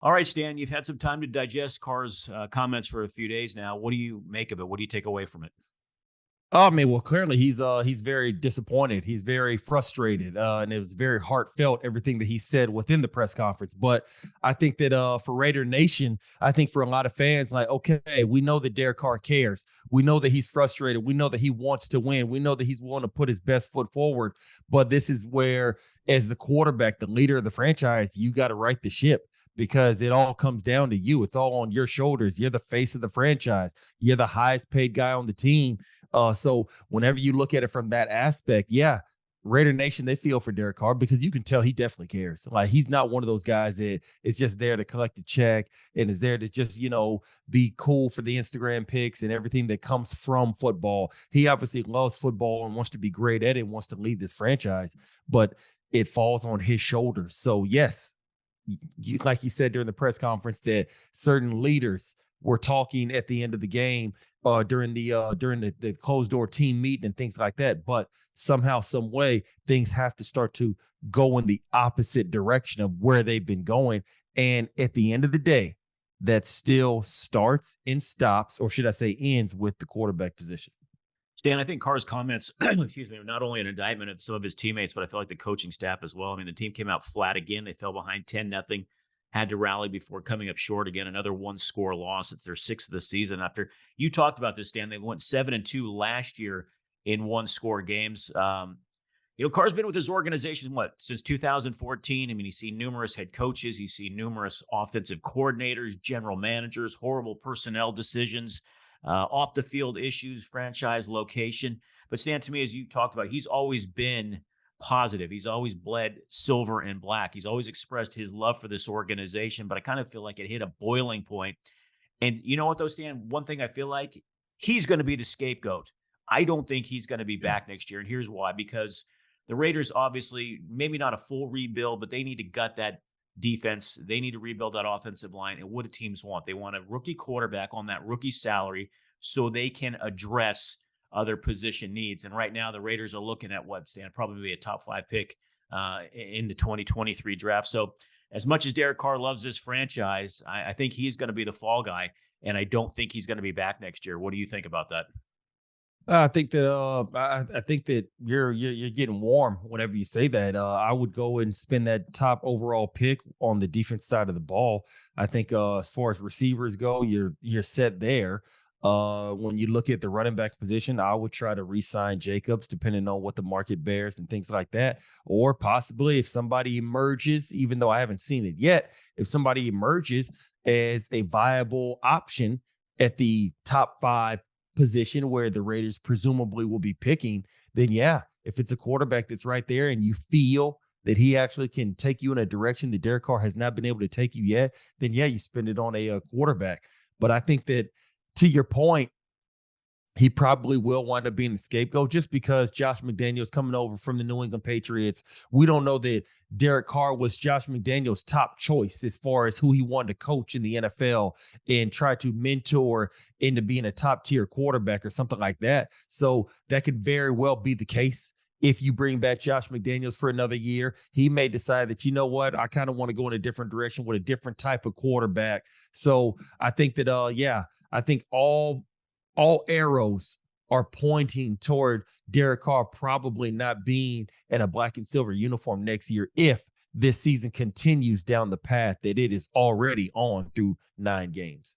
All right, Stan, you've had some time to digest Carr's comments for a few days now. What do you make of it? What do you take away from it? Oh, I mean, well, clearly he's very disappointed. He's very frustrated, and it was very heartfelt everything that he said within the press conference. But I think that for Raider Nation, I think for a lot of fans, like, okay, we know that Derek Carr cares. We know that he's frustrated. We know that he wants to win. We know that he's willing to put his best foot forward. But this is where, as the quarterback, the leader of the franchise, you got to right the ship because it all comes down to you. It's all on your shoulders. You're the face of the franchise. You're the highest paid guy on the team. So whenever you look at it from that aspect, yeah, Raider Nation, they feel for Derek Carr because you can tell he definitely cares. Like he's not one of those guys that is just there to collect a check and is there to just, be cool for the Instagram pics and everything that comes from football. He obviously loves football and wants to be great at it and wants to lead this franchise, but it falls on his shoulders. So yes, like you said during the press conference that certain leaders were talking at the end of the game during the closed door team meeting and things like that. But somehow, some way, things have to start to go in the opposite direction of where they've been going. And at the end of the day, that still starts and stops, or should I say ends with the quarterback position. Stan, I think Carr's comments, excuse me, are not only an indictment of some of his teammates, but I feel like the coaching staff as well. I mean, the team came out flat again. They fell behind 10-0, had to rally before coming up short again. Another one-score loss. It's their sixth of the season. After you talked about this, Stan, they went 7-2 last year in one-score games. Carr's been with his organization, since 2014. I mean, he's seen numerous head coaches. He's seen numerous offensive coordinators, general managers, horrible personnel decisions, off the field issues, franchise location. But Stan, to me, as you talked about, he's always been positive. He's always bled silver and black. He's always expressed his love for this organization, but I kind of feel like it hit a boiling point. And you know what, though, Stan? One thing I feel like he's going to be the scapegoat. I don't think he's going to be back next year. And here's why, because the Raiders, obviously, maybe not a full rebuild, but they need to gut that defense. They need to rebuild that offensive line. And what do teams want? They want a rookie quarterback on that rookie salary so they can address other position needs. And right now, the Raiders are looking at what, Stan, probably a top 5 pick in the 2023 draft. So as much as Derek Carr loves this franchise, I think he's going to be the fall guy, and I don't think he's going to be back next year. What do you think about that? I think that you're getting warm whenever you say that. I would go and spend that top overall pick on the defense side of the ball. I think as far as receivers go, you're set there. When you look at the running back position, I would try to re-sign Jacobs, depending on what the market bears and things like that. Or possibly if somebody emerges, even though I haven't seen it yet, if somebody emerges as a viable option at the top 5 position where the Raiders presumably will be picking, then yeah, if it's a quarterback that's right there and you feel that he actually can take you in a direction that Derek Carr has not been able to take you yet, then yeah, you spend it on a quarterback. But I think that, to your point, he probably will wind up being the scapegoat just because Josh McDaniels coming over from the New England Patriots. We don't know that Derek Carr was Josh McDaniels' top choice as far as who he wanted to coach in the NFL and try to mentor into being a top tier quarterback or something like that. So that could very well be the case. If you bring back Josh McDaniels for another year, he may decide that, you know what, I kind of want to go in a different direction with a different type of quarterback. So I think that, I think all arrows are pointing toward Derek Carr probably not being in a black and silver uniform next year if this season continues down the path that it is already on through 9 games.